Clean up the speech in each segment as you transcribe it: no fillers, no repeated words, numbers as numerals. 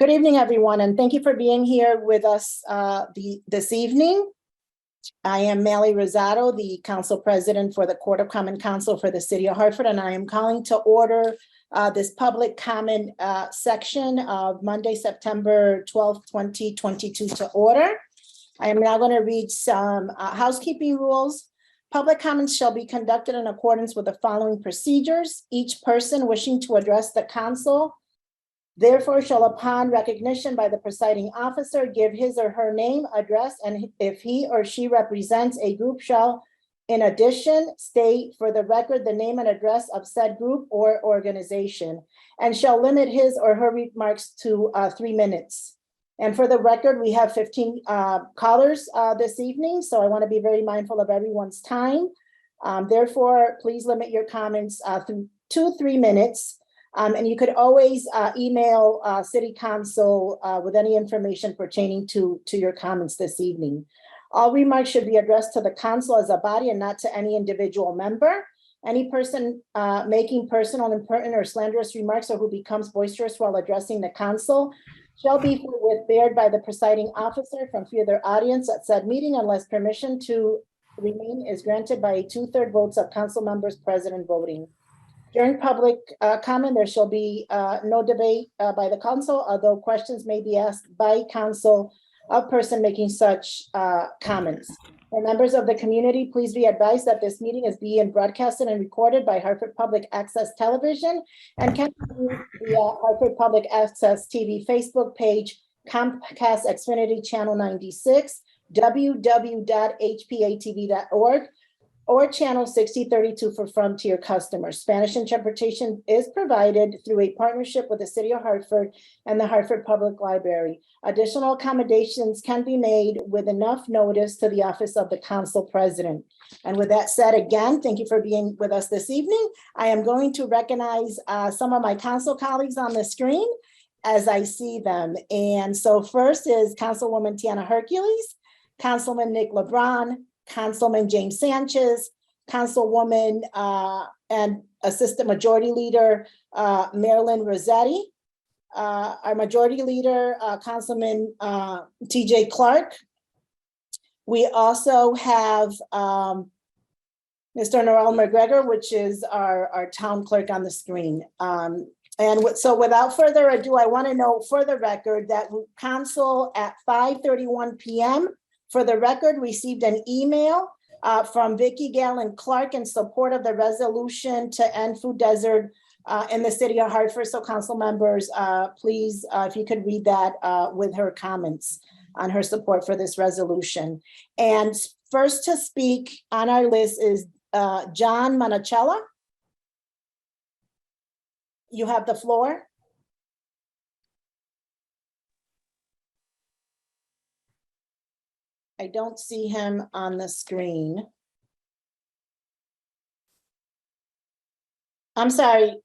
Good evening, everyone, and thank you for being here with us this evening. I am Mally Rosado, the Council President for the Court of Common Council for the City of Hartford, and I am calling to order this public comment section of Monday, September 12th, 2022 to order. I am now going to read some housekeeping rules. Public comments shall be conducted in accordance with the following procedures. Each person wishing to address the council therefore shall, upon recognition by the presiding officer, give his or her name, address, and if he or she represents a group, shall, in addition, state for the record the name and address of said group or organization, and shall limit his or her remarks to 3 minutes. And for the record, we have 15 callers this evening, so I want to be very mindful of everyone's time. Therefore, please limit your comments to 3 minutes. And you could always email City Council with any information pertaining to your comments this evening. All remarks should be addressed to the council as a body and not to any individual member. Any person making personal, impertinent, or slanderous remarks or who becomes boisterous while addressing the council shall be forthwith barred by the presiding officer from further audience at said meeting unless permission to remain is granted by 2/3 votes of council members present and voting. During public comment, there shall be no debate by the council, although questions may be asked by council of person making such comments. And members of the community, please be advised that this meeting is being broadcasted and recorded by Hartford Public Access Television and can be viewed via Hartford Public Access TV Facebook page, Comcast Xfinity Channel 96, www.hpa-tv.org, or channel 6032 for Frontier customers. Spanish interpretation is provided through a partnership with the City of Hartford and the Hartford Public Library. Additional accommodations can be made with enough notice to the office of the council president. And with that said, again, thank you for being with us this evening. I am going to recognize some of my council colleagues on the screen as I see them. And so first is Councilwoman Tiana Hercules, Councilman Nick LeBron, Councilman James Sanchez, Councilwoman and Assistant Majority Leader Marilyn Rossetti, our Majority Leader Councilman TJ Clark. We also have Mr. Noel McGregor, which is our town clerk on the screen. So without further ado, I want to note for the record that council at 5:31 p.m. for the record, received an email from Vicky Galen Clark in support of the resolution to end food desert in the city of Hartford. So council members, please, if you could read that with her comments on her support for this resolution. And first to speak on our list is John Monacella. You have the floor. I don't see him on the screen. I'm sorry.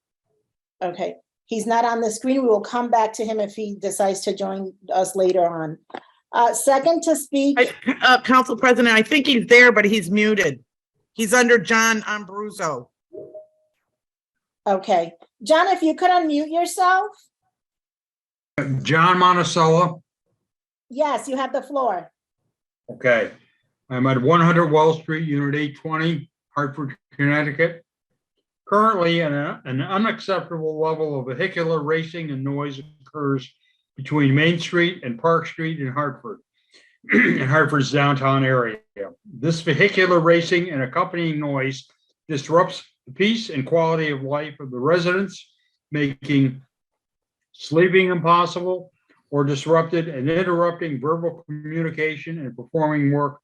Okay, he's not on the screen. We will come back to him if he decides to join us later on. Second to speak. Council President, I think he's there, but he's muted. He's under John Ambruzzo. Okay, John, if you could unmute yourself. John Monticello. Yes, you have the floor. Okay, I'm at 100 Wall Street, Unit 820, Hartford, Connecticut. Currently, an unacceptable level of vehicular racing and noise occurs between Main Street and Park Street in Hartford, in Hartford's downtown area. This vehicular racing and accompanying noise disrupts the peace and quality of life of the residents, making sleeping impossible or disrupted and interrupting verbal communication and performing work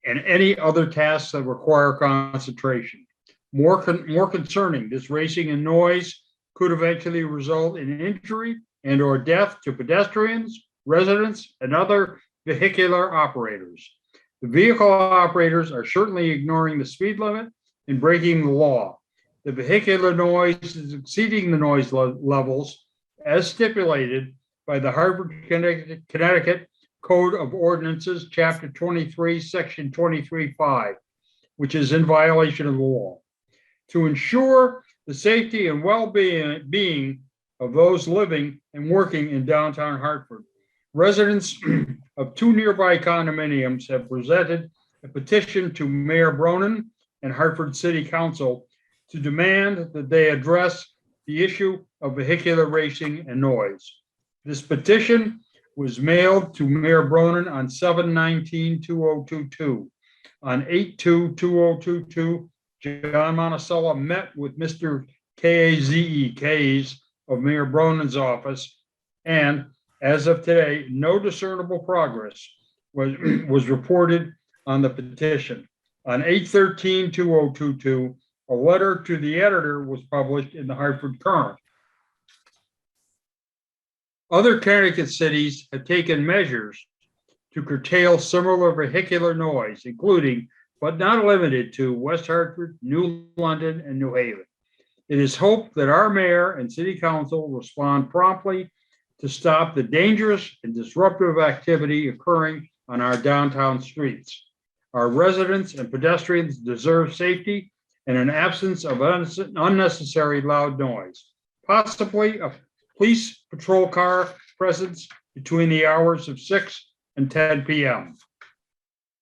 and any other tasks that require concentration. More concerning, this racing and noise could eventually result in injury and or death to pedestrians, residents, and other vehicular operators. The vehicle operators are certainly ignoring the speed limit and breaking the law. The vehicular noise is exceeding the noise levels as stipulated by the Hartford, Connecticut Code of Ordinances, Chapter 23, Section 23.5, which is in violation of the law. To ensure the safety and well-being of those living and working in downtown Hartford. Residents of two nearby condominiums have presented a petition to Mayor Bronin and Hartford City Council to demand that they address the issue of vehicular racing and noise. This petition was mailed to Mayor Bronin on 7/19/2022. On 8/2/2022, John Monticello met with Mr. Kaze of Mayor Bronin's office, and as of today, no discernible progress was reported on the petition. On 8/13/2022, a letter to the editor was published in the Hartford Current. Other Connecticut cities have taken measures to curtail similar vehicular noise, including, but not limited to, West Hartford, New London, and New Haven. It is hoped that our mayor and city council respond promptly to stop the dangerous and disruptive activity occurring on our downtown streets. Our residents and pedestrians deserve safety and an absence of unnecessary loud noise, possibly a police patrol car presence between the hours of 6 and 10 p.m.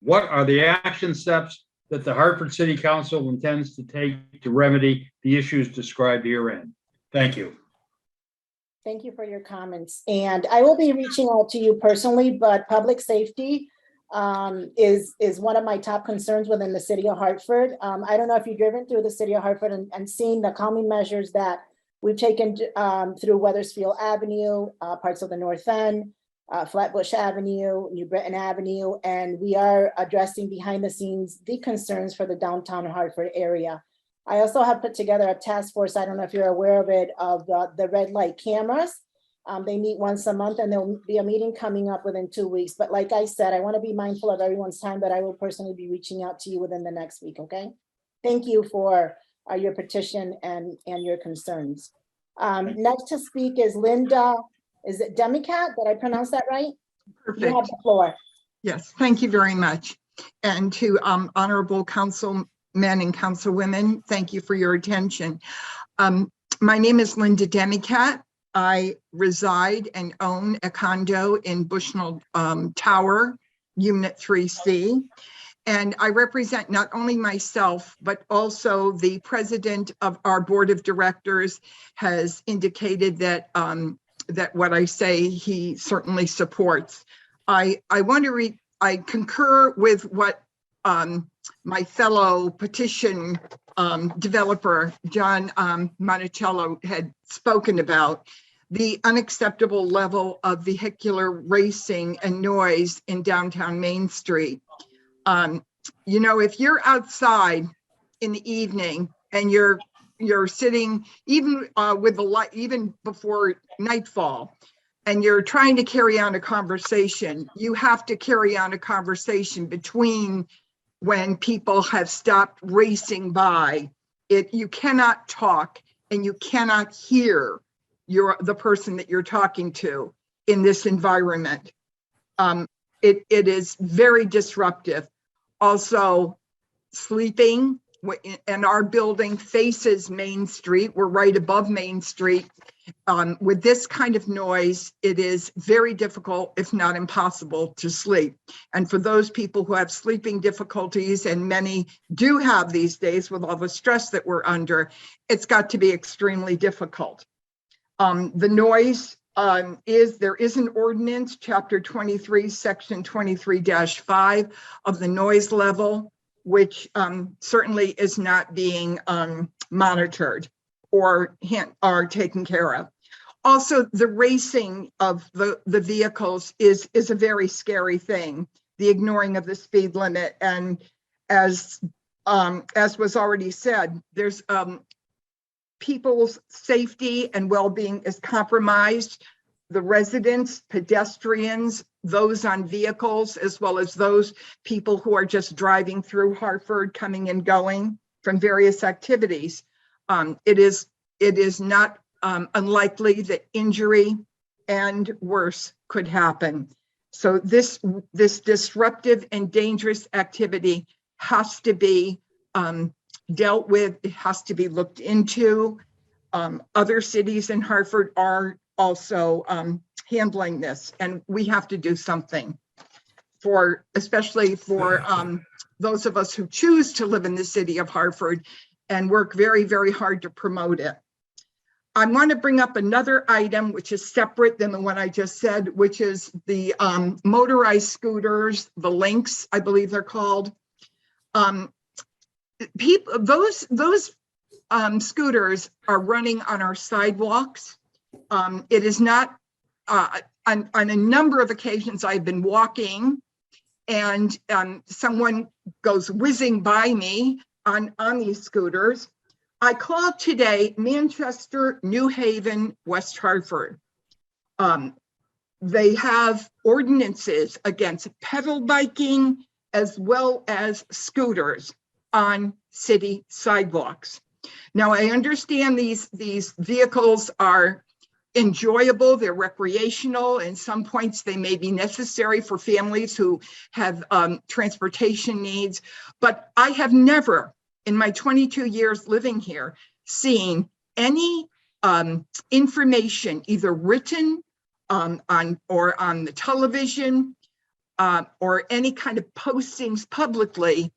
What are the action steps that the Hartford City Council intends to take to remedy the issues described herein? Thank you. Thank you for your comments. And I will be reaching out to you personally, but public safety is one of my top concerns within the city of Hartford. I don't know if you've driven through the city of Hartford and seen the calming measures that we've taken through Wethersfield Avenue, parts of the North End, Flatbush Avenue, New Britain Avenue, and we are addressing behind the scenes the concerns for the downtown Hartford area. I also have put together a task force, I don't know if you're aware of it, of the red light cameras. They meet once a month and there'll be a meeting coming up within 2 weeks. But like I said, I want to be mindful of everyone's time, but I will personally be reaching out to you within the next week, okay? Thank you for your petition and your concerns. Next to speak is Linda, is it Demicat? Did I pronounce that right? Perfect. You have the floor. Yes, thank you very much. And to honorable councilmen and councilwomen, thank you for your attention. My name is Linda Demicat. I reside and own a condo in Bushnell Tower, Unit 3C. And I represent not only myself, but also the president of our board of directors has indicated that that what I say he certainly supports. I concur with what my fellow petition developer, John Monticello, had spoken about, the unacceptable level of vehicular racing and noise in downtown Main Street. You know, if you're outside in the evening and you're sitting even with the light, even before nightfall, and you're trying to carry on a conversation, you have to carry on a conversation between when people have stopped racing by. You cannot talk and you cannot hear the person that you're talking to in this environment. It is very disruptive. Also, sleeping, and our building faces Main Street. We're right above Main Street. With this kind of noise, it is very difficult, if not impossible, to sleep. And for those people who have sleeping difficulties, and many do have these days with all the stress that we're under, it's got to be extremely difficult. The noise there is an ordinance, chapter 23, section 23-5 of the noise level, which certainly is not being monitored or taken care of. Also, the racing of the vehicles is a very scary thing, the ignoring of the speed limit. And as was already said, there's people's safety and well-being is compromised. The residents, pedestrians, those on vehicles, as well as those people who are just driving through Hartford, coming and going from various activities. It is not unlikely that injury and worse could happen. So this disruptive and dangerous activity has to be dealt with. It has to be looked into. Other cities in Hartford are also handling this, and we have to do something especially for those of us who choose to live in the city of Hartford and work very, very hard to promote it. I want to bring up another item which is separate than the one I just said, which is the motorized scooters, the links, I believe they're called. Those scooters are running on our sidewalks. It is not, on a number of occasions I've been walking and someone goes whizzing by me on these scooters. I called today Manchester, New Haven, West Hartford. They have ordinances against pedal biking as well as scooters on city sidewalks. Now, I understand these vehicles are enjoyable, they're recreational, and some points they may be necessary for families who have transportation needs, but I have never, in my 22 years living here, seen any information either written on the television or any kind of postings publicly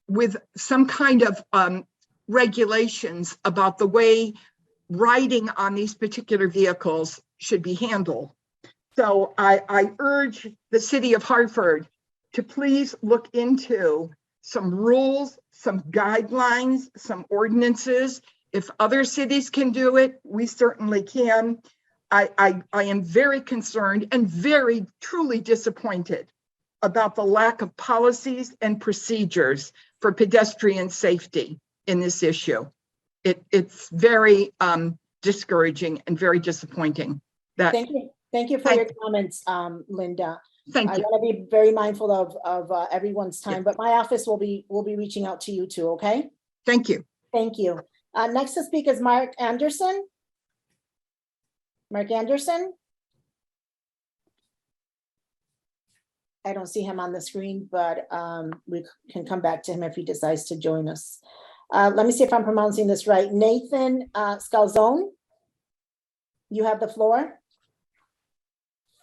with some kind of regulations about the way riding on these particular vehicles should be handled. So I urge the city of Hartford to please look into some rules, some guidelines, some ordinances. If other cities can do it, we certainly can. I am very concerned and very truly disappointed about the lack of policies and procedures for pedestrian safety in this issue. It's very discouraging and very disappointing. Thank you for your comments, Linda. Thank you. I want to be very mindful of everyone's time, but my office will be reaching out to you too, okay? Thank you. Thank you. Next to speak is Mark Anderson. Mark Anderson? I don't see him on the screen, but we can come back to him if he decides to join us. Let me see if I'm pronouncing this right. Nathan Scalzone, you have the floor.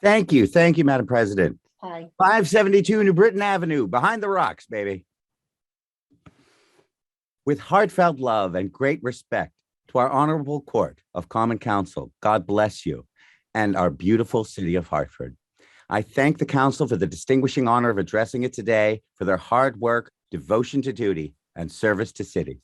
Thank you, Madam President. Hi. 572 New Britain Avenue, behind the rocks, baby. With heartfelt love and great respect to our honorable court of common council, God bless you, and our beautiful city of Hartford. I thank the council for the distinguishing honor of addressing it today, for their hard work, devotion to duty, and service to city.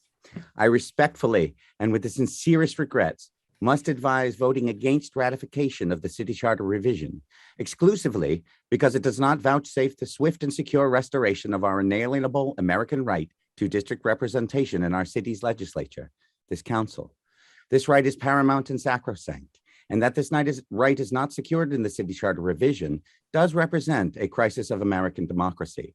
I respectfully and with the sincerest regrets must advise voting against ratification of the city charter revision, exclusively because it does not vouchsafe the swift and secure restoration of our inalienable American right to district representation in our city's legislature, this council. This right is paramount and sacrosanct, and that this right is not secured in the city charter revision does represent a crisis of American democracy.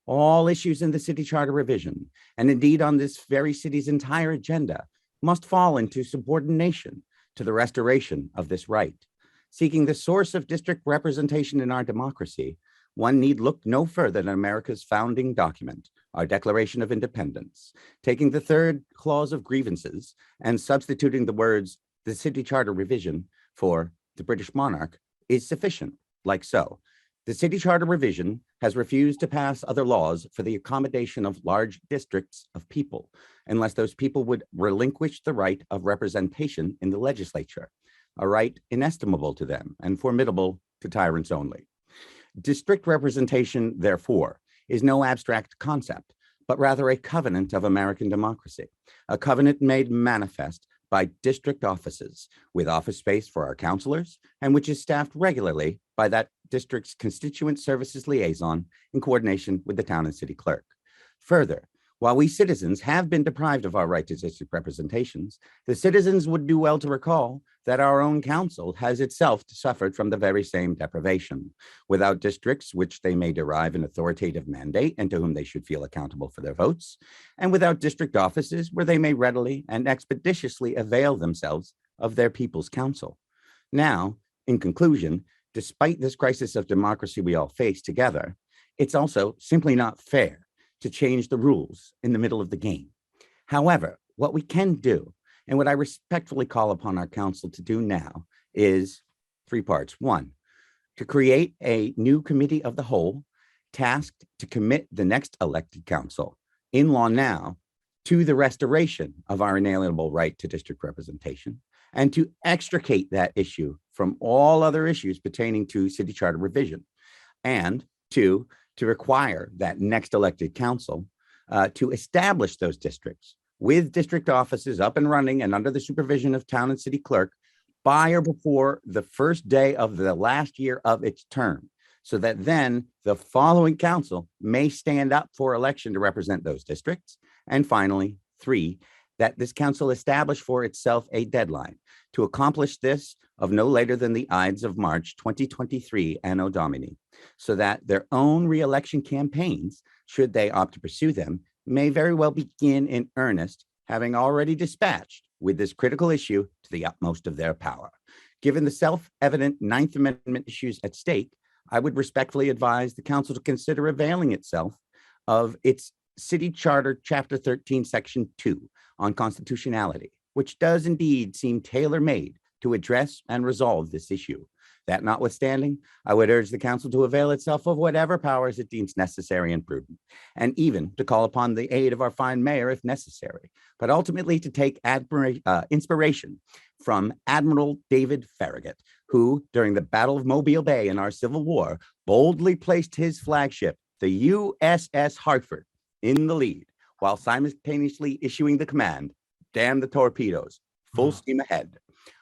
All issues in the city charter revision, and indeed on this very city's entire agenda, must fall into subordination to the restoration of this right. Seeking the source of district representation in our democracy, one need look no further than America's founding document, our Declaration of Independence. Taking the third clause of grievances and substituting the words, the city charter revision, for the British monarch is sufficient, like so. The city charter revision has refused to pass other laws for the accommodation of large districts of people, unless those people would relinquish the right of representation in the legislature, a right inestimable to them and formidable to tyrants only. District representation, therefore, is no abstract concept, but rather a covenant of American democracy, a covenant made manifest by district offices with office space for our councilors, and which is staffed regularly by that district's constituent services liaison in coordination with the town and city clerk. Further, while we citizens have been deprived of our right to district representations, the citizens would do well to recall that our own council has itself suffered from the very same deprivation. Without districts which they may derive an authoritative mandate and to whom they should feel accountable for their votes, and without district offices where they may readily and expeditiously avail themselves of their people's counsel. Now, in conclusion, despite this crisis of democracy we all face together, it's also simply not fair to change the rules in the middle of the game. However, what we can do And what I respectfully call upon our council to do now is three parts. One, to create a new committee of the whole tasked to commit the next elected council in law now to the restoration of our inalienable right to district representation and to extricate that issue from all other issues pertaining to city charter revision. And two, to require that next elected council to establish those districts with district offices up and running and under the supervision of town and city clerk by or before the first day of the last year of its term, so that then the following council may stand up for election to represent those districts. And finally, three, that this council establish for itself a deadline to accomplish this of no later than the Ides of March 2023 Anno Domini, so that their own re-election campaigns, should they opt to pursue them, may very well begin in earnest, having already dispatched with this critical issue to the utmost of their power. Given the self-evident Ninth Amendment issues at stake, I would respectfully advise the council to consider availing itself of its City Charter, Chapter 13, Section 2 on constitutionality, which does indeed seem tailor-made to address and resolve this issue. That notwithstanding, I would urge the council to avail itself of whatever powers it deems necessary and prudent, and even to call upon the aid of our fine mayor if necessary, but ultimately to take inspiration from Admiral David Farragut, who, during the Battle of Mobile Bay in our Civil War, boldly placed his flagship, the USS Hartford, in the lead, while simultaneously issuing the command, "Damn the torpedoes, full steam ahead."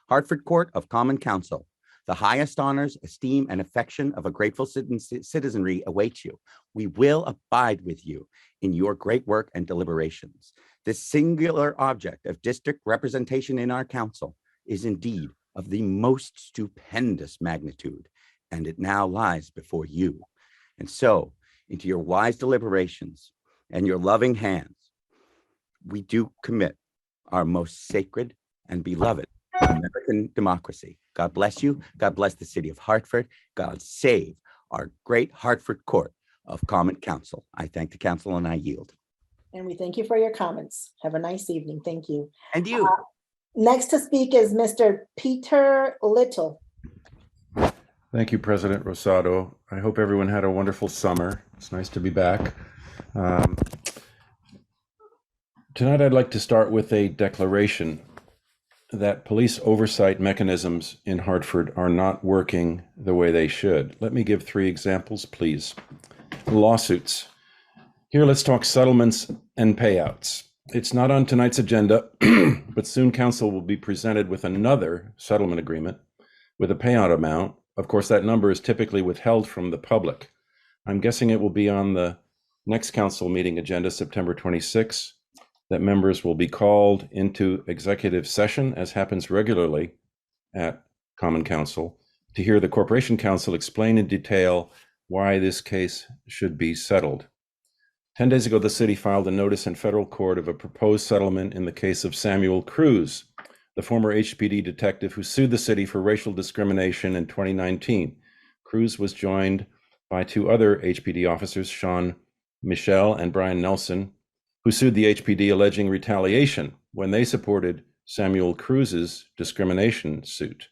Hartford Court of Common Council, the highest honors, esteem, and affection of a grateful citizenry awaits you. We will abide with you in your great work and deliberations. This singular object of district representation in our council is indeed of the most stupendous magnitude, and it now lies before you. And so, into your wise deliberations and your loving hands, we do commit our most sacred and beloved American democracy. God bless you. God bless the city of Hartford. God save our great Hartford Court of Common Council. I thank the council and I yield. And we thank you for your comments. Have a nice evening. Thank you. And you. Next to speak is Mr. Peter Little. Thank you, President Rosado. I hope everyone had a wonderful summer. It's nice to be back. Tonight, I'd like to start with a declaration that police oversight mechanisms in Hartford are not working the way they should. Let me give 3 examples, please. Lawsuits. Here, let's talk settlements and payouts. It's not on tonight's agenda, but soon council will be presented with another settlement agreement with a payout amount. Of course, that number is typically withheld from the public. I'm guessing it will be on the next council meeting agenda, September 26, that members will be called into executive session, as happens regularly at Common Council, to hear the Corporation Council explain in detail why this case should be settled. 10 days ago, the city filed a notice in federal court of a proposed settlement in the case of Samuel Cruz, the former HPD detective who sued the city for racial discrimination in 2019. Cruz was joined by 2 other HPD officers, Sean Michelle and Brian Nelson, who sued the HPD alleging retaliation when they supported Samuel Cruz's discrimination suit.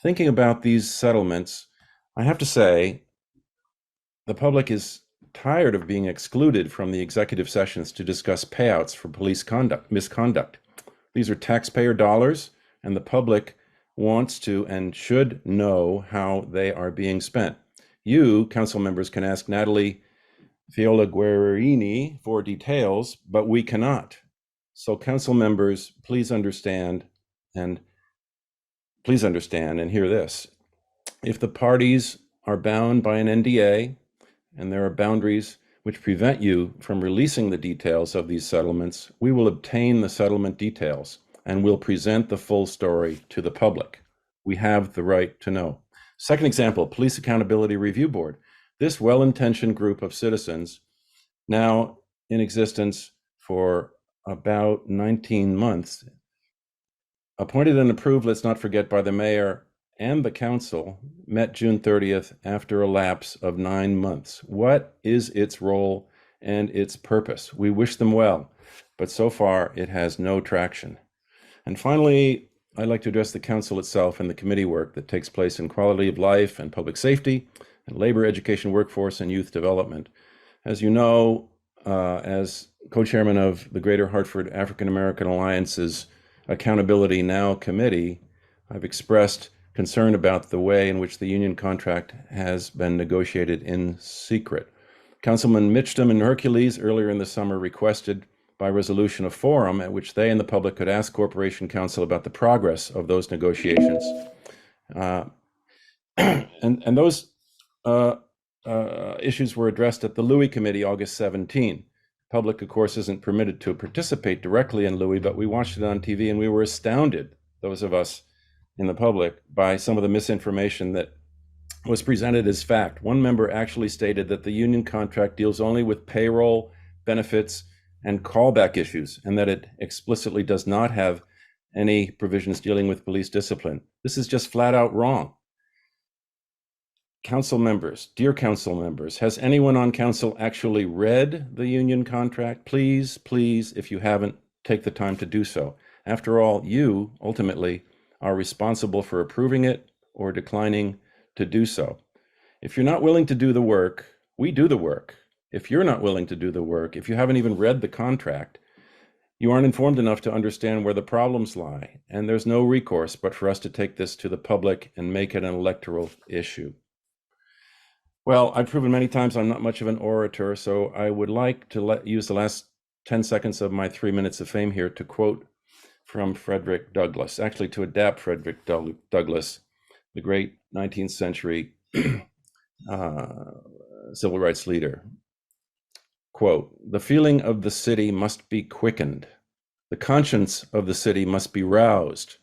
Thinking about these settlements, I have to say, the public is tired of being excluded from the executive sessions to discuss payouts for police misconduct. These are taxpayer dollars, and the public wants to and should know how they are being spent. You, council members, can ask Natalie Fiola Guerrini for details, but we cannot. So council members, please understand and hear this. If the parties are bound by an NDA and there are boundaries which prevent you from releasing the details of these settlements, we will obtain the settlement details and will present the full story to the public. We have the right to know. Second example, Police Accountability Review Board. This well-intentioned group of citizens, now in existence for about 19 months, appointed and approved, let's not forget, by the mayor and the council, met June 30th after a lapse of 9 months. What is its role and its purpose? We wish them well, but so far it has no traction. And finally, I'd like to address the council itself and the committee work that takes place in quality of life and public safety and labor, education, workforce, and youth development. As you know, as co-chairman of the Greater Hartford African American Alliance's Accountability Now Committee, I've expressed concern about the way in which the union contract has been negotiated in secret. Councilman Mitchum and Hercules earlier in the summer requested by resolution a forum at which they and the public could ask Corporation Counsel about the progress of those negotiations. And those issues were addressed at the Louis Committee August 17. Public, of course, isn't permitted to participate directly in Louis, but we watched it on TV and we were astounded, those of us in the public, by some of the misinformation that was presented as fact. One member actually stated that the union contract deals only with payroll, benefits, and callback issues, and that it explicitly does not have any provisions dealing with police discipline. This is just flat out wrong. Council members, dear council members, has anyone on council actually read the union contract? Please, please, if you haven't, take the time to do so. After all, you ultimately are responsible for approving it or declining to do so. If you're not willing to do the work, we do the work. If you're not willing to do the work, if you haven't even read the contract, you aren't informed enough to understand where the problems lie. And there's no recourse but for us to take this to the public and make it an electoral issue. Well, I've proven many times I'm not much of an orator, so I would like to use the last 10 seconds of my 3 minutes of fame here to quote from Frederick Douglass, actually to adapt Frederick Douglass, the great 19th century civil rights leader. Quote, "The feeling of the city must be quickened. The conscience of the city must be roused.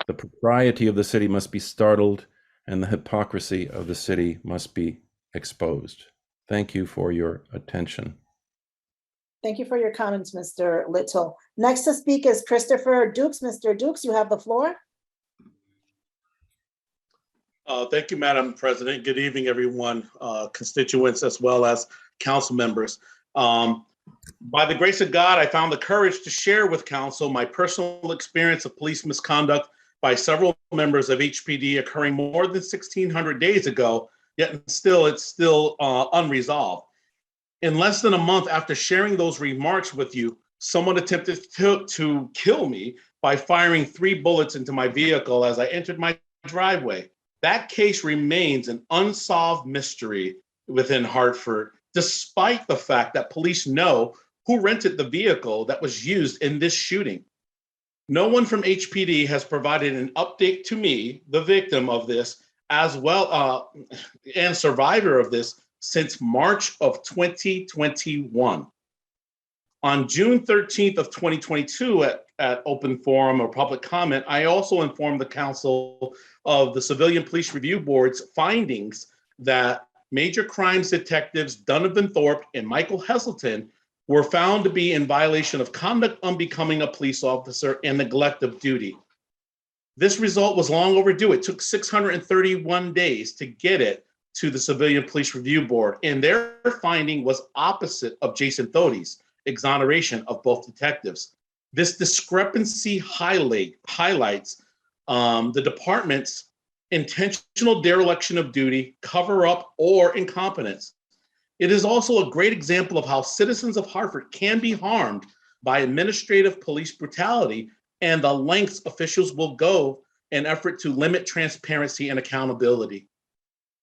The propriety of the city must be startled, and the hypocrisy of the city must be exposed." Thank you for your attention. Thank you for your comments, Mr. Little. Next to speak is Christopher Dukes. Mr. Dukes, you have the floor. Thank you, Madam President. Good evening, everyone, constituents as well as council members. By the grace of God, I found the courage to share with council my personal experience of police misconduct by several members of HPD occurring more than 1,600 days ago, yet it's still unresolved. In less than a month after sharing those remarks with you, someone attempted to kill me by firing 3 bullets into my vehicle as I entered my driveway. That case remains an unsolved mystery within Hartford, despite the fact that police know who rented the vehicle that was used in this shooting. No one from HPD has provided an update to me, the victim of this, as well and survivor of this, since March of 2021. On June 13th of 2022 at open forum or public comment, I also informed the council of the Civilian Police Review Board's findings that major crimes detectives Donovan Thorpe and Michael Heselton were found to be in violation of conduct unbecoming a police officer and neglect of duty. This result was long overdue. It took 631 days to get it to the Civilian Police Review Board, and their finding was opposite of Jason Thody's exoneration of both detectives. This discrepancy highlights the department's intentional dereliction of duty, cover-up, or incompetence. It is also a great example of how citizens of Hartford can be harmed by administrative police brutality and the lengths officials will go in effort to limit transparency and accountability.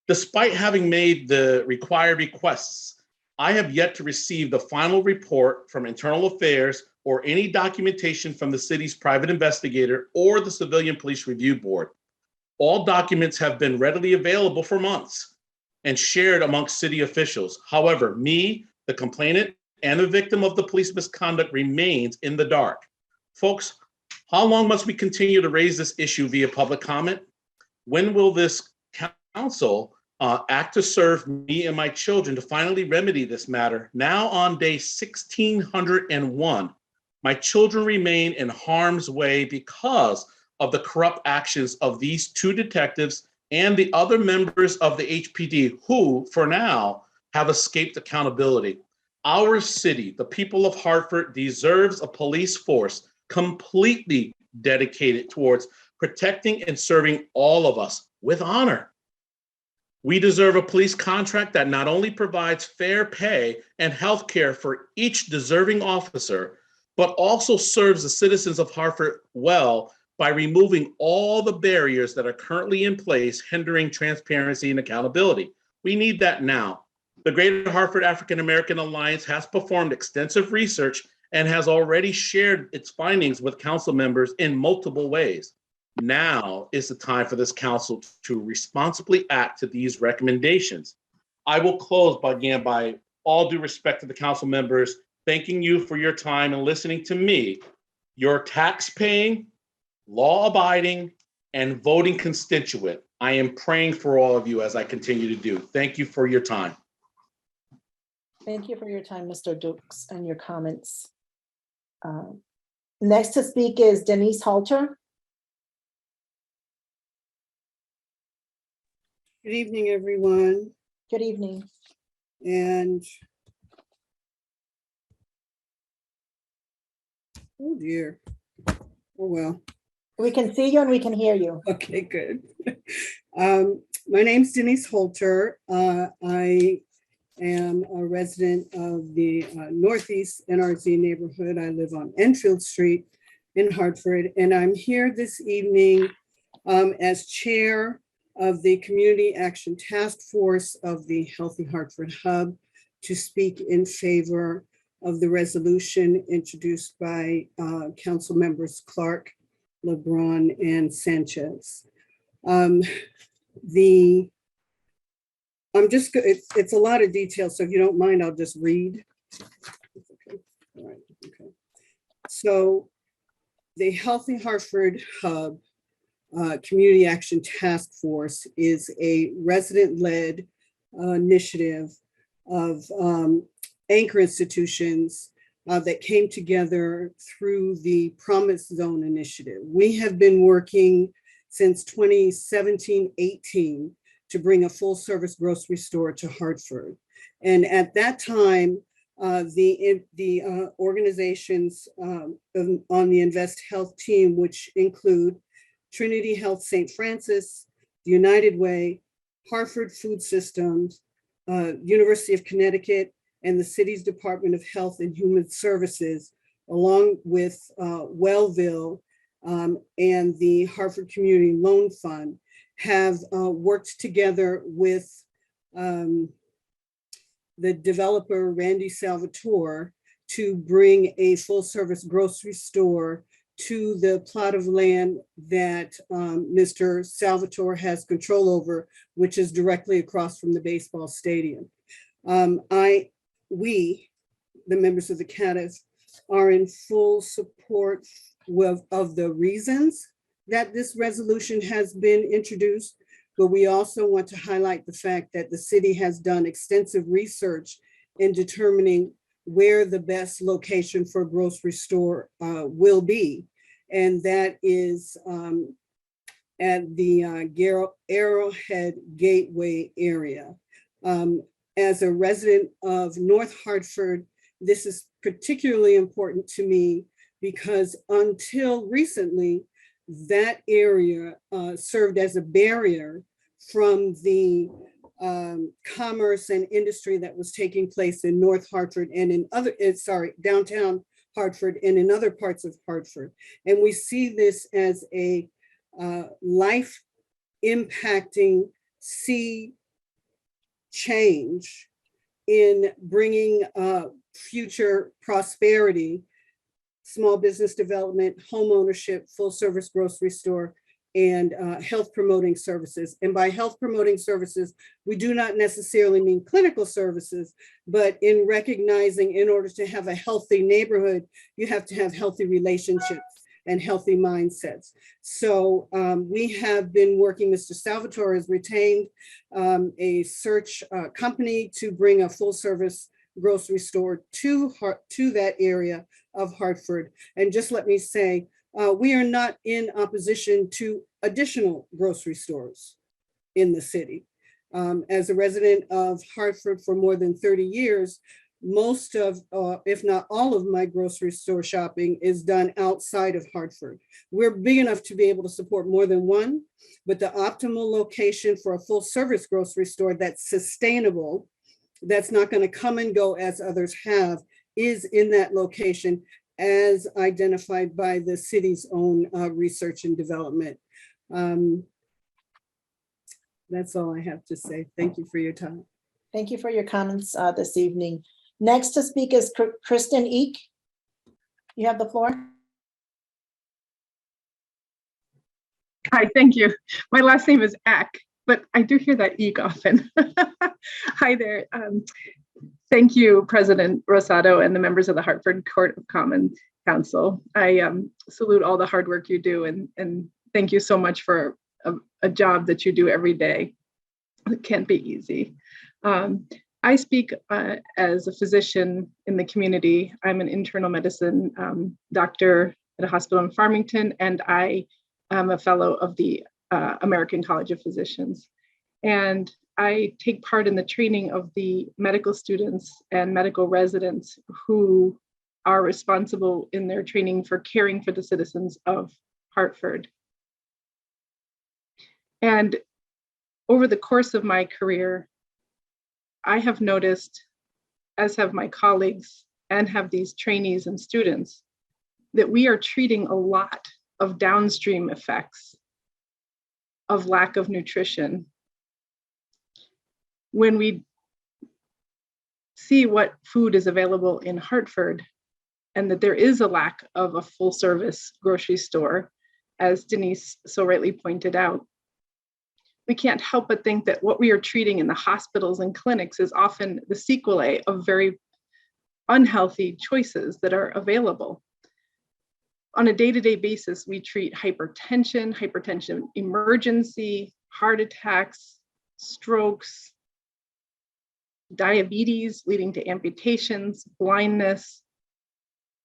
Despite having made the required requests, I have yet to receive the final report from Internal Affairs or any documentation from the city's private investigator or the Civilian Police Review Board. All documents have been readily available for months and shared amongst city officials. However, me, the complainant, and the victim of the police misconduct remains in the dark. Folks, how long must we continue to raise this issue via public comment? When will this council act to serve me and my children to finally remedy this matter? Now on day 1601, my children remain in harm's way because of the corrupt actions of these 2 detectives and the other members of the HPD who, for now, have escaped accountability. Our city, the people of Hartford, deserves a police force completely dedicated towards protecting and serving all of us with honor. We deserve a police contract that not only provides fair pay and health care for each deserving officer, but also serves the citizens of Hartford well by removing all the barriers that are currently in place, hindering transparency and accountability. We need that now. The Greater Hartford African American Alliance has performed extensive research and has already shared its findings with council members in multiple ways. Now is the time for this council to responsibly act to these recommendations. I will close by all due respect to the council members, thanking you for your time and listening to me, your tax-paying, law-abiding, and voting constituent. I am praying for all of you as I continue to do. Thank you for your time. Thank you for your time, Mr. Dukes, and your comments. Next to speak is Denise Halter. Good evening, everyone. Good evening. And oh dear. Oh well. We can see you and we can hear you. Okay, good. My name's Denise Holter. I am a resident of the Northeast NRZ neighborhood. I live on Enfield Street in Hartford, and I'm here this evening as chair of the Community Action Task Force of the Healthy Hartford Hub to speak in favor of the resolution introduced by council members Clark, LeBron, and Sanchez. It's a lot of detail, so if you don't mind, I'll just read. Okay. All right. Okay. So the Healthy Hartford Hub Community Action Task Force is a resident-led initiative of anchor institutions that came together through the Promise Zone Initiative. We have been working since 2017-18 to bring a full-service grocery store to Hartford. And at that time, the organizations on the Invest Health team, which include Trinity Health St. Francis, the United Way, Hartford Food Systems, University of Connecticut, and the city's Department of Health and Human Services, along with Wellville and the Hartford Community Loan Fund, have worked together with the developer, Randy Salvatore, to bring a full-service grocery store to the plot of land that Mr. Salvatore has control over, which is directly across from the baseball stadium. We, the members of the CATF, are in full support of the reasons that this resolution has been introduced, but we also want to highlight the fact that the city has done extensive research in determining where the best location for a grocery store will be. And that is at the Arrowhead Gateway area. As a resident of North Hartford, this is particularly important to me because until recently, that area served as a barrier from the commerce and industry that was taking place in North Hartford and in downtown Hartford and in other parts of Hartford. And we see this as a life impacting sea change in bringing future prosperity, small business development, home ownership, full service grocery store, and health promoting services. And by health promoting services, we do not necessarily mean clinical services, but in recognizing in order to have a healthy neighborhood, you have to have healthy relationships and healthy mindsets. So we have been working, Mr. Salvatore has retained a search company to bring a full service grocery store to that area of Hartford. And just let me say, we are not in opposition to additional grocery stores in the city. As a resident of Hartford for more than 30 years, most of, if not all of my grocery store shopping is done outside of Hartford. We're big enough to be able to support more than one, but the optimal location for a full service grocery store that's sustainable, that's not going to come and go as others have, is in that location as identified by the city's own research and development. That's all I have to say. Thank you for your time. Thank you for your comments this evening. Next to speak is Kristen Eek. You have the floor. Hi, thank you. My last name is Eck, but I do hear that Eek often. Hi there. Thank you, President Rosado and the members of the Hartford Court of Common Council. I salute all the hard work you do, and thank you so much for a job that you do every day. It can't be easy. I speak as a physician in the community. I'm an internal medicine doctor at a hospital in Farmington, and I am a fellow of the American College of Physicians. And I take part in the training of the medical students and medical residents who are responsible in their training for caring for the citizens of Hartford. And over the course of my career, I have noticed, as have my colleagues and have these trainees and students, that we are treating a lot of downstream effects of lack of nutrition. When we see what food is available in Hartford and that there is a lack of a full service grocery store, as Denise so rightly pointed out, we can't help but think that what we are treating in the hospitals and clinics is often the sequelae of very unhealthy choices that are available. On a day-to-day basis, we treat hypertension emergency, heart attacks, strokes, diabetes leading to amputations, blindness,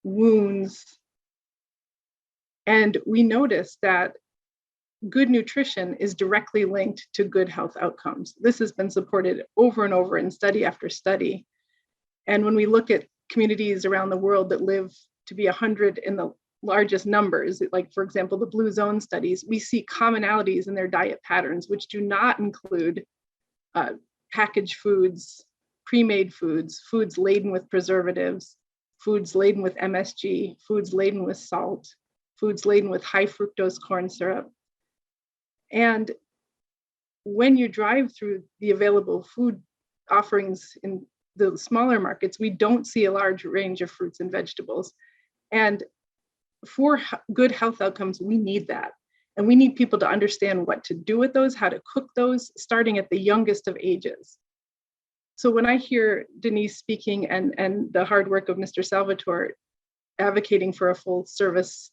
wounds. And we notice that good nutrition is directly linked to good health outcomes. This has been supported over and over in study after study. And when we look at communities around the world that live to be 100 in the largest numbers, like for example, the Blue Zone studies, we see commonalities in their diet patterns, which do not include packaged foods, pre-made foods, foods laden with preservatives, foods laden with MSG, foods laden with salt, foods laden with high fructose corn syrup. And when you drive through the available food offerings in the smaller markets, we don't see a large range of fruits and vegetables. And for good health outcomes, we need that. And we need people to understand what to do with those, how to cook those, starting at the youngest of ages. So when I hear Denise speaking and the hard work of Mr. Salvatore advocating for a full service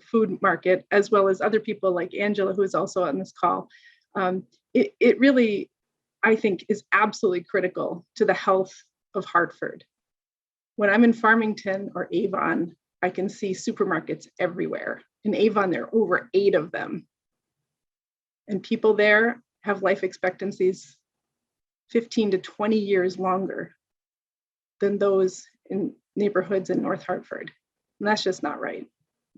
food market, as well as other people like Angela, who is also on this call, it really, I think, is absolutely critical to the health of Hartford. When I'm in Farmington or Avon, I can see supermarkets everywhere. In Avon, there are over 8 of them. And people there have life expectancies 15 to 20 years longer than those in neighborhoods in North Hartford. And that's just not right.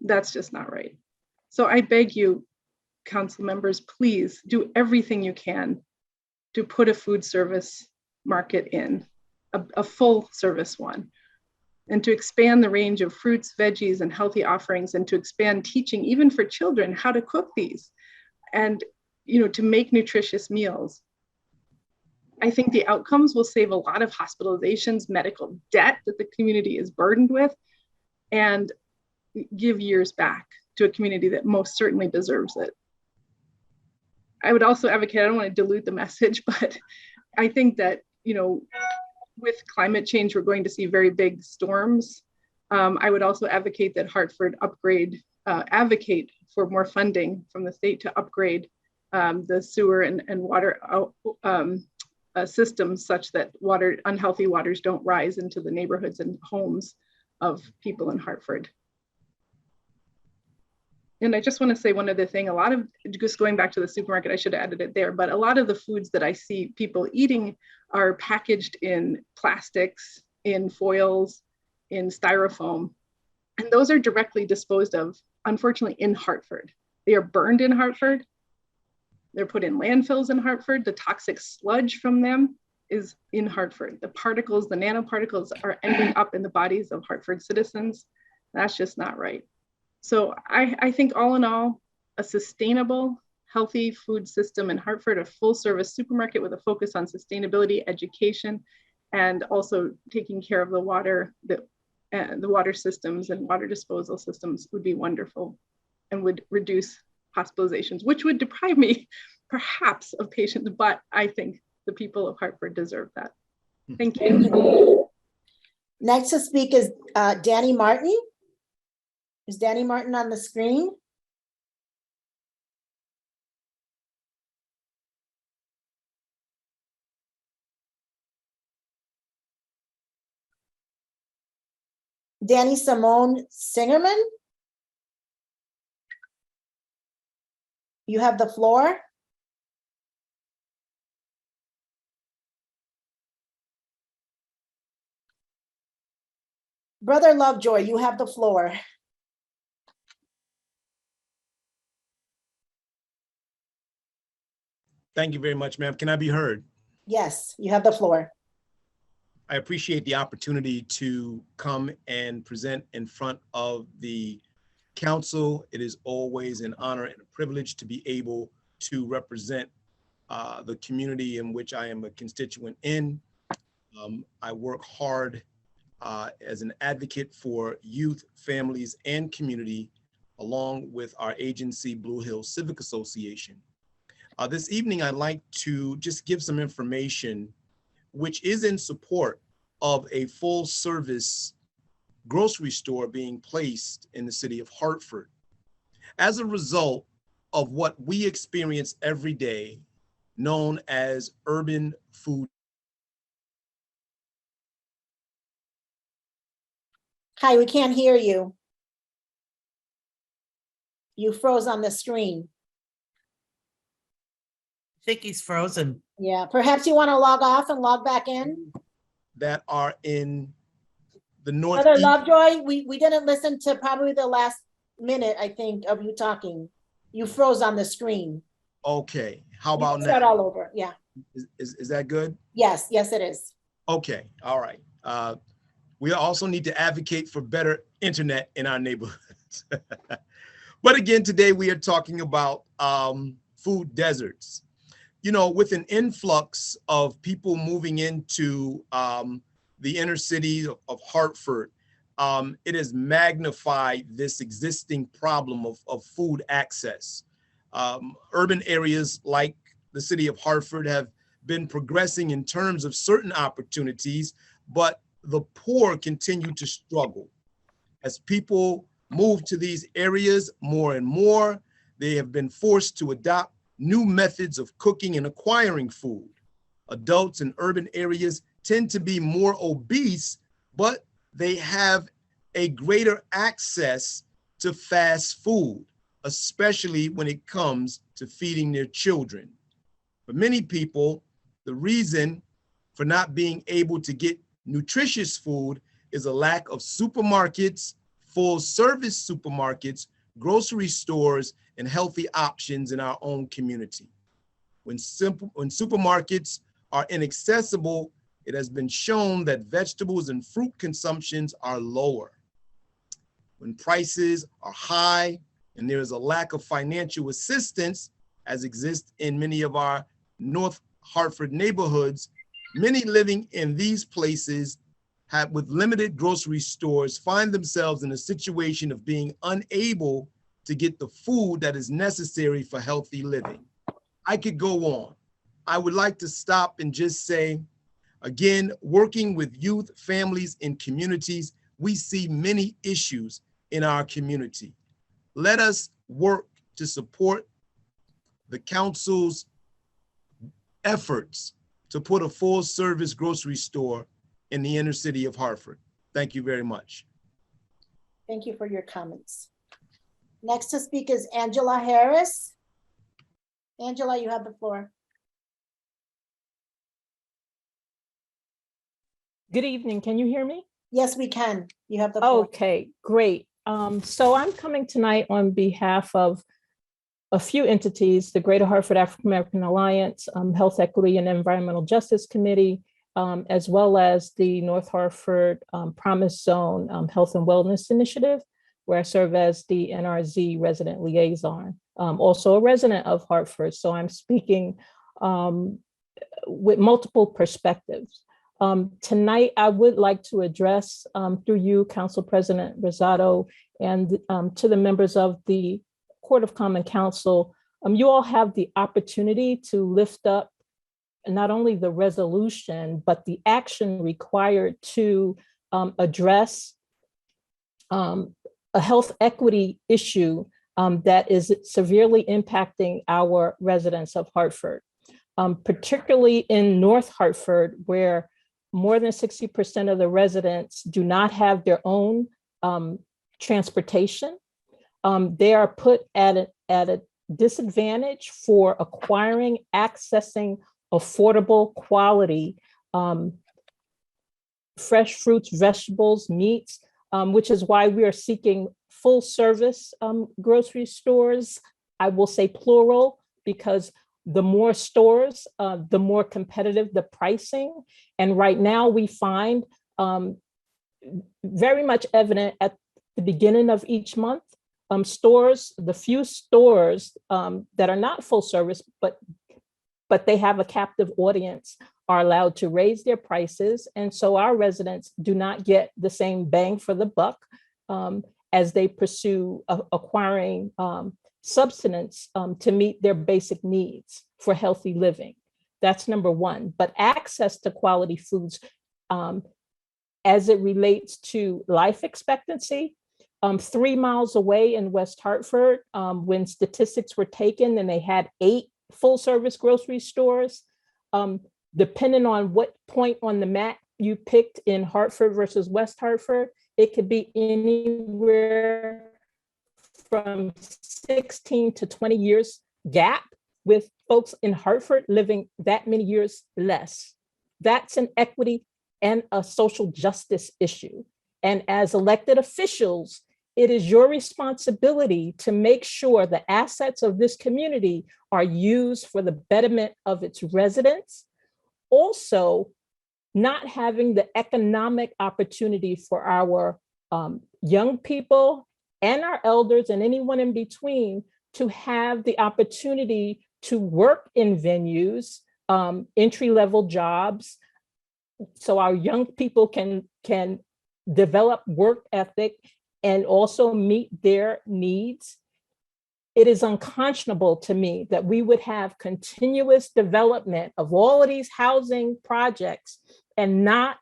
That's just not right. So I beg you, council members, please do everything you can to put a food service market in, a full service one, and to expand the range of fruits, veggies, and healthy offerings, and to expand teaching even for children how to cook these and, to make nutritious meals. I think the outcomes will save a lot of hospitalizations, medical debt that the community is burdened with, and give years back to a community that most certainly deserves it. I would also advocate, I don't want to dilute the message, but I think that, with climate change, we're going to see very big storms. I would also advocate that Hartford advocate for more funding from the state to upgrade the sewer and water systems such that unhealthy waters don't rise into the neighborhoods and homes of people in Hartford. And I just want to say one other thing, just going back to the supermarket, I should have added it there, but a lot of the foods that I see people eating are packaged in plastics, in foils, in styrofoam, and those are directly disposed of, unfortunately, in Hartford. They are burned in Hartford. They're put in landfills in Hartford. The toxic sludge from them is in Hartford. The particles, the nanoparticles are ending up in the bodies of Hartford citizens. That's just not right. So I think all in all, a sustainable, healthy food system in Hartford, a full service supermarket with a focus on sustainability, education, and also taking care of the water, the water systems and water disposal systems would be wonderful and would reduce hospitalizations, which would deprive me perhaps of patients, but I think the people of Hartford deserve that. Thank you. Next to speak is Danny Martin. Is Danny Martin on the screen? Danny Simone Singerman? You have the floor. Brother Lovejoy, you have the floor. Thank you very much, ma'am. Can I be heard? Yes, you have the floor. I appreciate the opportunity to come and present in front of the council. It is always an honor and a privilege to be able to represent the community in which I am a constituent in. I work hard as an advocate for youth, families, and community, along with our agency, Blue Hills Civic Association. This evening, I'd like to just give some information which is in support of a full service grocery store being placed in the city of Hartford. As a result of what we experience every day, known as urban food. Hi, we can't hear you. You froze on the screen. I think he's frozen. Yeah, perhaps you want to log off and log back in? That are in the Brother northeast. Lovejoy, we didn't listen to probably the last minute, I think, of you talking. You froze on the screen. Okay, how You about can start now? all over, yeah. Is that good? Yes, yes, it is. Okay, all right. We also need to advocate for better internet in our neighborhoods. But again, today we are talking about food deserts. You know, with an influx of people moving into the inner city of Hartford, it has magnified this existing problem of food access. Urban areas like the city of Hartford have been progressing in terms of certain opportunities, but the poor continue to struggle. As people move to these areas more and more, they have been forced to adopt new methods of cooking and acquiring food. Adults in urban areas tend to be more obese, but they have a greater access to fast food, especially when it comes to feeding their children. For many people, the reason for not being able to get nutritious food is a lack of supermarkets, full service supermarkets, grocery stores, and healthy options in our own community. When supermarkets are inaccessible, it has been shown that vegetables and fruit consumptions are lower. When prices are high and there is a lack of financial assistance, as exists in many of our North Hartford neighborhoods, many living in these places with limited grocery stores find themselves in a situation of being unable to get the food that is necessary for healthy living. I could go on. I would like to stop and just say, again, working with youth, families, and communities, we see many issues in our community. Let us work to support the council's efforts to put a full service grocery store in the inner city of Hartford. Thank you very much. Thank you for your comments. Next to speak is Angela Harris. Angela, you have the floor. Good evening. Can you hear me? Yes, we can. You have the floor. Okay, great. So I'm coming tonight on behalf of a few entities, the Greater Hartford African American Alliance, Health Equity and Environmental Justice Committee, as well as the North Hartford Promise Zone Health and Wellness Initiative, where I serve as the NRZ resident liaison, also a resident of Hartford. So I'm speaking with multiple perspectives. Tonight, I would like to address through you, Council President Rosado, and to the members of the Court of Common Council, you all have the opportunity to lift up not only the resolution, but the action required to address a health equity issue that is severely impacting our residents of Hartford, particularly in North Hartford, where more than 60% of the residents do not have their own transportation. They are put at a disadvantage for acquiring, accessing affordable quality fresh fruits, vegetables, meats, which is why we are seeking full service grocery stores. I will say plural, because the more stores, the more competitive the pricing. And right now we find very much evident at the beginning of each month, stores, the few stores that are not full service, but they have a captive audience, are allowed to raise their prices. And so our residents do not get the same bang for the buck as they pursue acquiring subsistence to meet their basic needs for healthy living. That's number one. But access to quality foods as it relates to life expectancy, 3 miles away in West Hartford, when statistics were taken and they had 8 full service grocery stores, depending on what point on the map you picked in Hartford versus West Hartford, it could be anywhere from 16 to 20 years gap, with folks in Hartford living that many years less. That's an equity and a social justice issue. And as elected officials, it is your responsibility to make sure the assets of this community are used for the betterment of its residents. Also, not having the economic opportunity for our young people and our elders and anyone in between to have the opportunity to work in venues, entry-level jobs, so our young people can develop work ethic and also meet their needs. It is unconscionable to me that we would have continuous development of all of these housing projects and not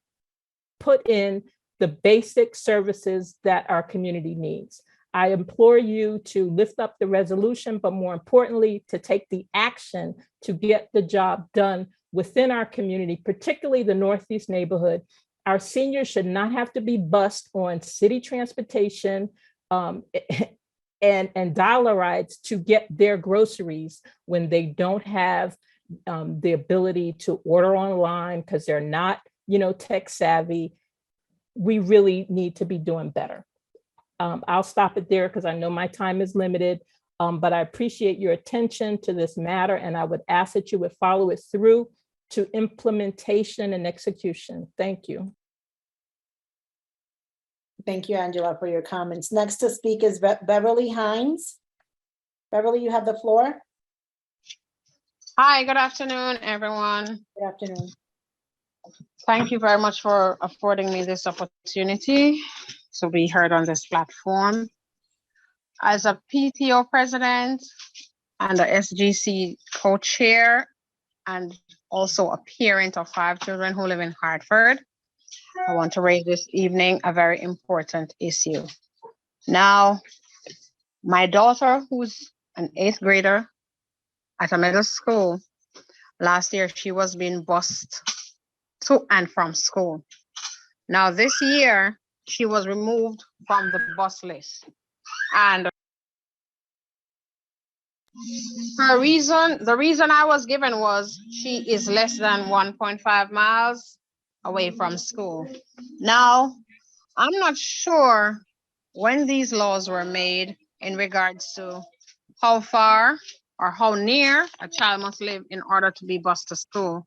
put in the basic services that our community needs. I implore you to lift up the resolution, but more importantly, to take the action to get the job done within our community, particularly the Northeast neighborhood. Our seniors should not have to be bused on city transportation and dollar rides to get their groceries when they don't have the ability to order online because they're not, tech savvy. We really need to be doing better. I'll stop it there because I know my time is limited, but I appreciate your attention to this matter, and I would ask that you would follow it through to implementation and execution. Thank you. Thank you, Angela, for your comments. Next to speak is Beverly Hines. Beverly, you have the floor. Hi, good afternoon, everyone. Good afternoon. Thank you very much for affording me this opportunity to be heard on this platform. As a PTO president and a SGC co-chair, and also a parent of 5 children who live in Hartford, I want to raise this evening a very important issue. Now, my daughter, who's an 8th grader at a middle school, last year she was being bused to and from school. Now this year, she was removed from the bus list. And The reason I was given was she is less than 1.5 miles away from school. Now, I'm not sure when these laws were made in regards to how far or how near a child must live in order to be bused to school.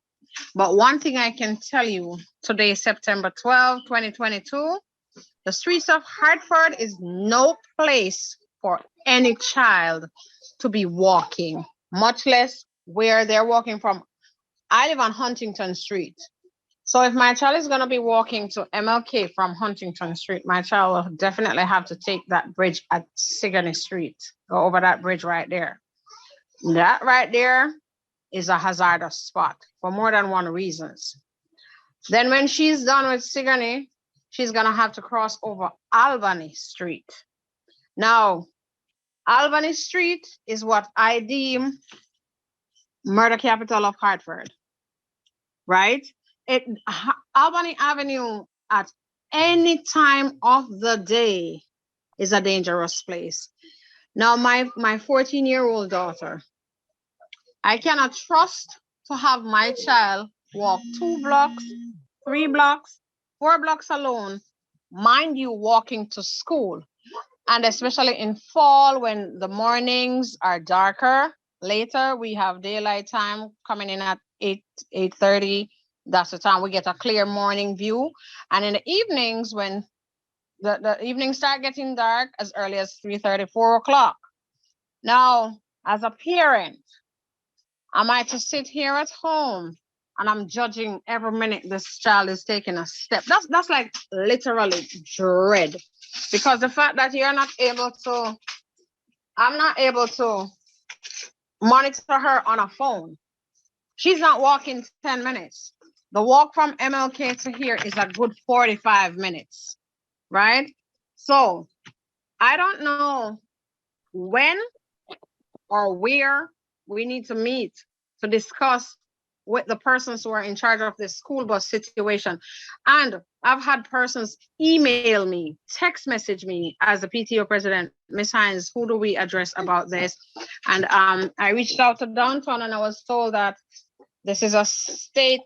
But one thing I can tell you, today, September 12, 2022, the streets of Hartford is no place for any child to be walking, much less where they're walking from. I live on Huntington Street. So if my child is going to be walking to MLK from Huntington Street, my child will definitely have to take that bridge at Sigourney Street, go over that bridge right there. That right there is a hazardous spot for more than one reasons. Then when she's done with Sigourney, she's going to have to cross over Albany Street. Now, Albany Street is what I deem murder capital of Hartford, right? Albany Avenue at any time of the day is a dangerous place. Now, my 14-year-old daughter, I cannot trust to have my child walk 2 blocks, 3 blocks, 4 blocks alone, mind you, walking to school. And especially in fall when the mornings are darker, later we have daylight time coming in at 8:30. That's the time we get a clear morning view. And in the evenings when the evenings start getting dark as early as 3:30, 4 o'clock. Now, as a parent, am I to sit here at home and I'm judging every minute this child is taking a step? That's like literally dread. Because the fact that I'm not able to monitor her on a phone. She's not walking 10 minutes. The walk from MLK to here is a good 45 minutes, right? So I don't know when or where we need to meet to discuss with the persons who are in charge of this school bus situation. And I've had persons email me, text message me as the PTO president, Ms. Hines, who do we address about this? And I reached out to downtown and I was told that this is a state,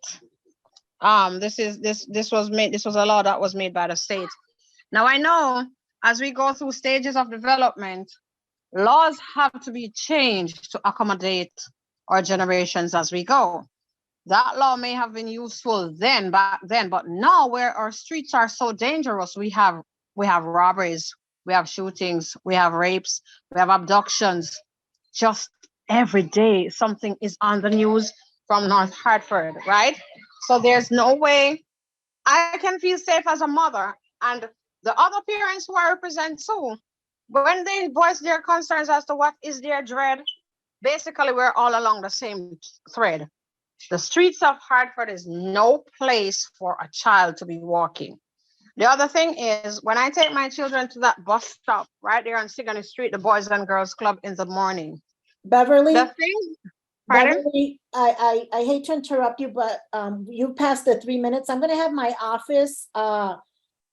this was a law that was made by the state. Now I know as we go through stages of development, laws have to be changed to accommodate our generations as we go. That law may have been useful back then, but now where our streets are so dangerous, we have robberies, we have shootings, we have rapes, we have abductions. Just every day, something is on the news from North Hartford, right? So there's no way I can feel safe as a mother. And the other parents who I represent too, when they voice their concerns as to what is their dread, basically we're all along the same thread. The streets of Hartford is no place for a child to be walking. The other thing is when I take my children to that bus stop right there on Sigourney Street, the Boys and Girls Club in the morning. Beverly, Pardon? Beverly, I hate to interrupt you, but you passed the 3 minutes. I'm going to have my office,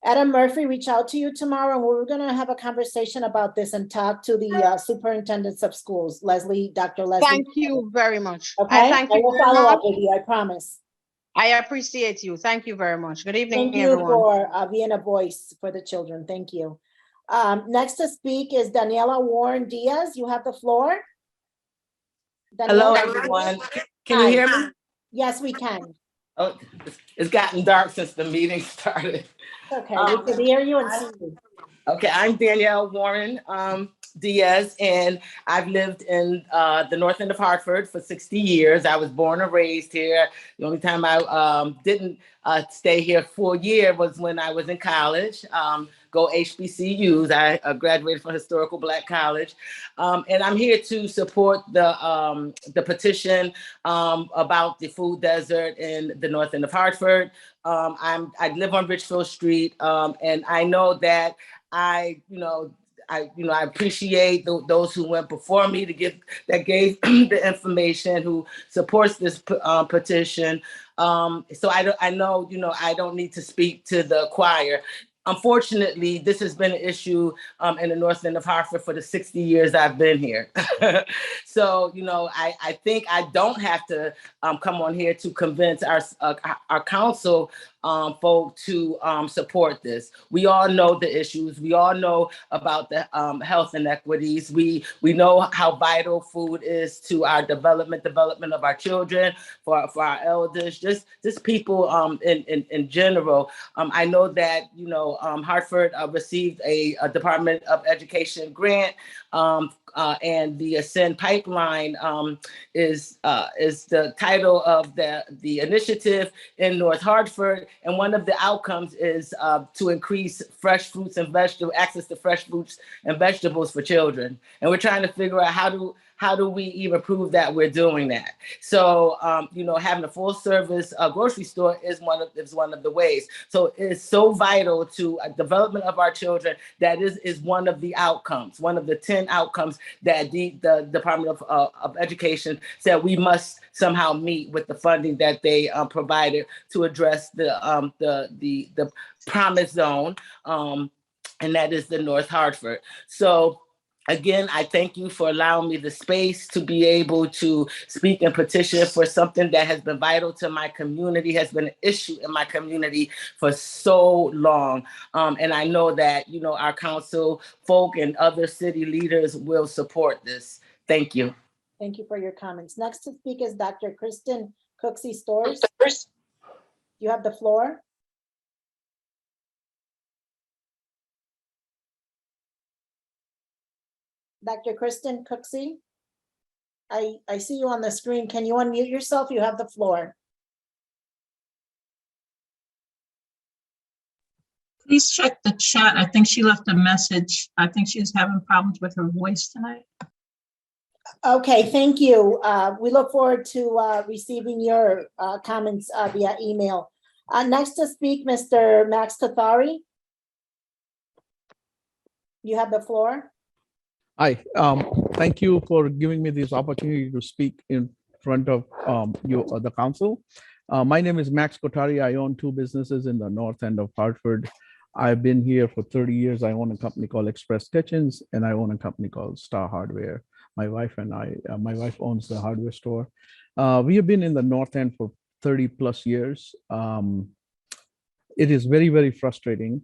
Adam Murphy, reach out to you tomorrow, and we're going to have a conversation about this and talk to the superintendents of schools, Dr. Leslie. Thank you very much. Okay, Thank you. I will follow up with you, I promise. I appreciate you. Thank you very much. Good evening, Thank you everyone. for being a voice for the children. Thank you. Next to speak is Danielle Warren Diaz. You have the floor. Hello, Daniela, everyone. Can you hear me? Yes, we can. Oh, it's gotten dark since the meeting started. Okay, we can hear you and see you. Okay, I'm Danielle Warren Diaz, and I've lived in the north end of Hartford for 60 years. I was born and raised here. The only time I didn't stay here for a year was when I was in college. Go HBCUs. I graduated from Historical Black College. And I'm here to support the petition about the food desert in the north end of Hartford. I live on Richfield Street, and I know that I appreciate those who went before me gave the information, who supports this petition. So I know I don't need to speak to the choir. unfortunately, this has been an issue in the North End of Hartford for the 60 years I've been here. So, you know, I think I don't have to come on here to convince our council folk to support this. We all know the issues. We all know about the health inequities. We know how vital food is to our development of our children, for our elders, just people in general. I know that, you know, Hartford received a Department of Education grant, and the Ascend Pipeline is the title of the initiative in North Hartford. And one of the outcomes is to increase access to fresh fruits and vegetables for children. And we're trying to figure out how do we even prove that we're doing that? So, you know, having a full service grocery store is one of the ways. So it's so vital to development of our children that is one of the outcomes, one of the 10 outcomes that the Department of Education said we must somehow meet with the funding that they provided to address the promise zone, and that is the North Hartford. So again, I thank you for allowing me the space to be able to speak and petition for something that has been vital to my community, has been an issue in my community for so long. And I know that, you know, our council folk and other city leaders will support this. Thank you. Thank you for your comments. Next to speak is Dr. Kristen Cooksey Stores. You have the floor. Dr. Kristen Cooksey, I see you on the screen. Can you unmute yourself? You have the floor. Please check the chat. I think she left a message. I think she's having problems with her voice tonight. Okay, thank you. We look forward to receiving your comments via email. Next to speak, Mr. Max Kathari. You have the floor. Hi, thank you for giving me this opportunity to speak in front of the council. My name is Max Kotari. I own 2 businesses in the north end of Hartford. I've been here for 30 years. I own a company called Express Kitchens, and I own a company called Star Hardware. My wife and my wife owns the hardware store. We have been in the north end for 30 plus years. It is very, very frustrating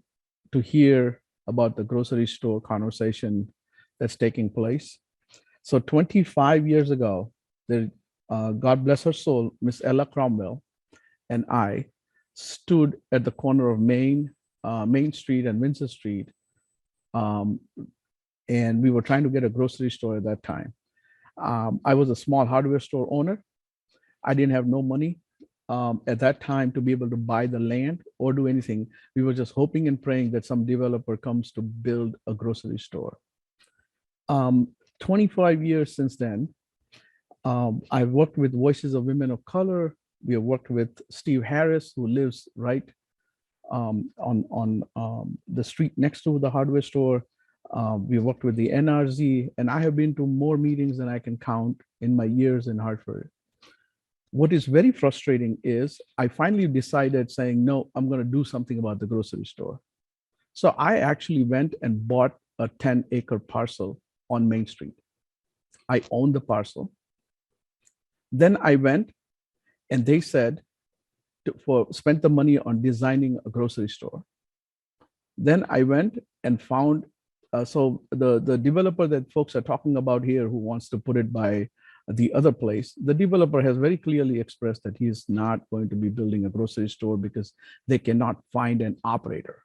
to hear about the grocery store conversation that's taking place. So 25 years ago, God bless her soul, Miss Ella Cromwell and I stood at the corner of Main Street and Windsor Street, and we were trying to get a grocery store at that time. I was a small hardware store owner. I didn't have no money at that time to be able to buy the land or do anything. We were just hoping and praying that some developer comes to build a grocery store. 25 years since then, I've worked with Voices of Women of Color. We have worked with Steve Harris, who lives right on the street next to the hardware store. We worked with the NRZ, and I have been to more meetings than I can count in my years in Hartford. What is very frustrating is I finally decided saying, no, I'm going to do something about the grocery store. So I actually went and bought a 10-acre parcel on Main Street. I own the parcel. Then I went and they said spent the money on designing a grocery store. Then I went and found, so the developer that folks are talking about here who wants to put it by the other place, the developer has very clearly expressed that he is not going to be building a grocery store because they cannot find an operator.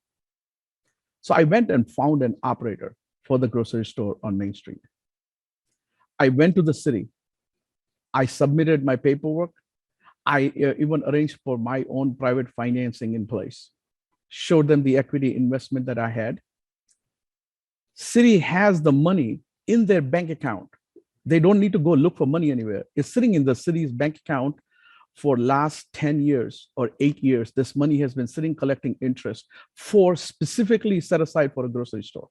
So I went and found an operator for the grocery store on Main Street. I went to the city. I submitted my paperwork. I even arranged for my own private financing in place, showed them the equity investment that I had. City has the money in their bank account. They don't need to go look for money anywhere. It's sitting in the city's bank account for last 10 years or 8 years. This money has been sitting collecting interest for specifically set aside for a grocery store.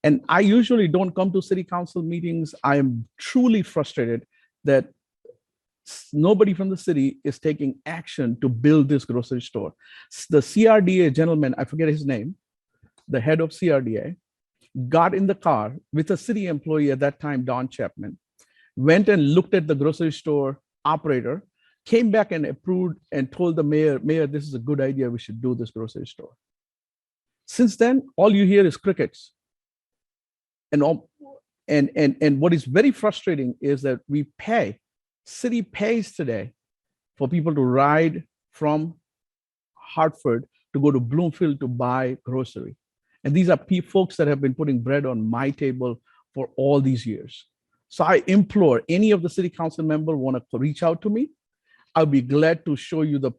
And I usually don't come to city council meetings. I am truly frustrated that Nobody from the city is taking action to build this grocery store. The CRDA gentleman, I forget his name, the head of CRDA, got in the car with a city employee at that time, Don Chapman, went and looked at the grocery store operator, came back and approved and told the mayor, this is a good idea, we should do this grocery store. Since then, all you hear is crickets. And what is very frustrating is that city pays today for people to ride from Hartford to go to Bloomfield to buy grocery. And these are folks that have been putting bread on my table for all these years. So I implore any of the city council member want to reach out to me. I'll be glad to show you the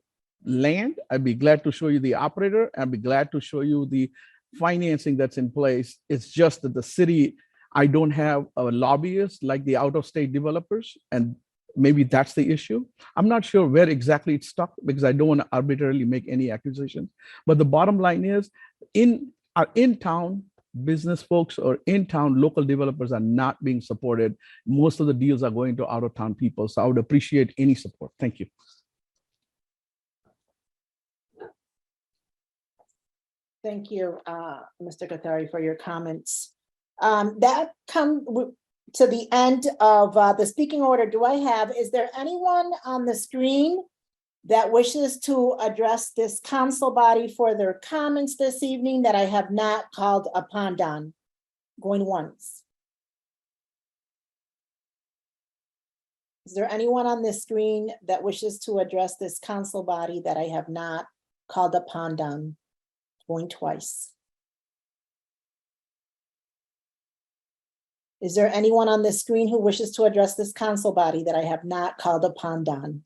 land. I'd be glad to show you the operator. I'd be glad to show you the financing that's in place. It's just that the city, I don't have a lobbyist like the out-of-state developers, and maybe that's the issue. I'm not sure where exactly it's stuck because I don't want to arbitrarily make any accusations. But the bottom line is, in-town business folks or in-town local developers are not being supported. Most of the deals are going to out-of-town people. So I would appreciate any support. Thank you. Thank you, Mr. Kothari, for your comments. That comes to the end of the speaking order. Is there anyone on the screen that wishes to address this council body for their comments this evening that I have not called upon on? Going once. Is there anyone on the screen that wishes to address this council body that I have not called upon on? Going twice. Is there anyone on the screen who wishes to address this council body that I have not called upon on?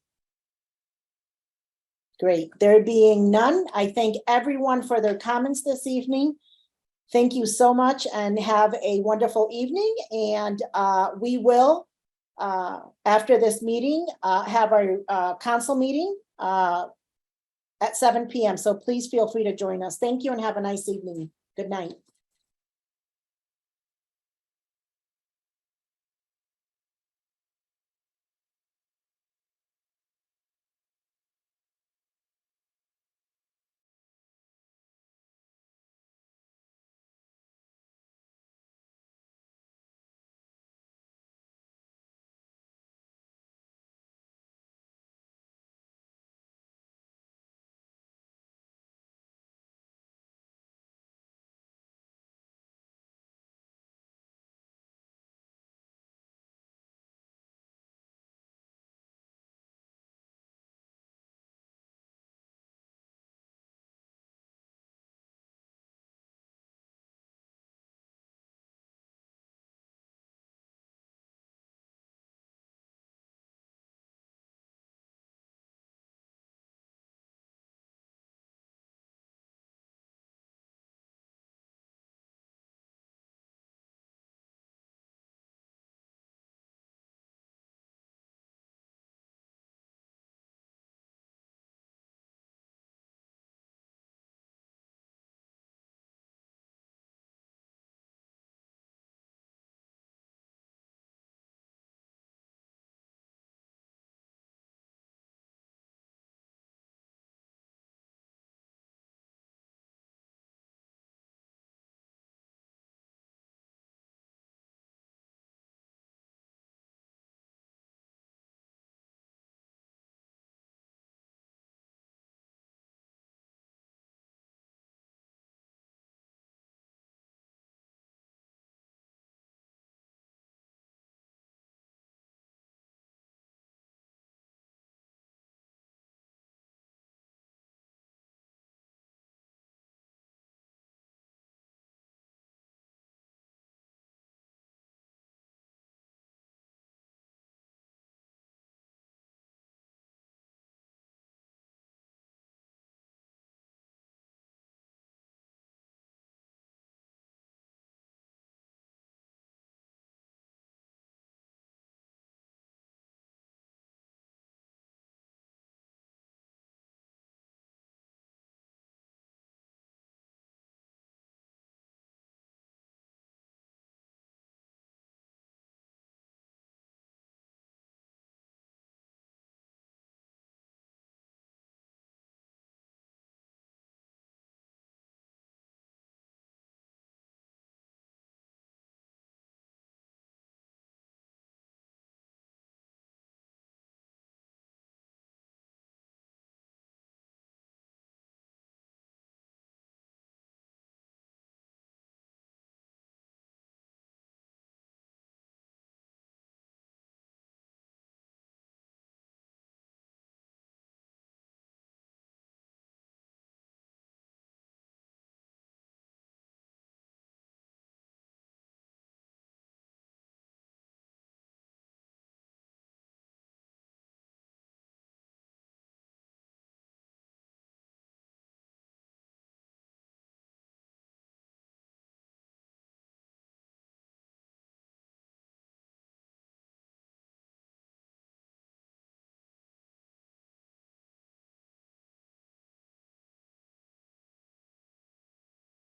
Great. There being none, I thank everyone for their comments this evening. Thank you so much and have a wonderful evening. And we will, after this meeting, have our council meeting at 7 p.m. So please feel free to join us. Thank you and have a nice evening. Good night.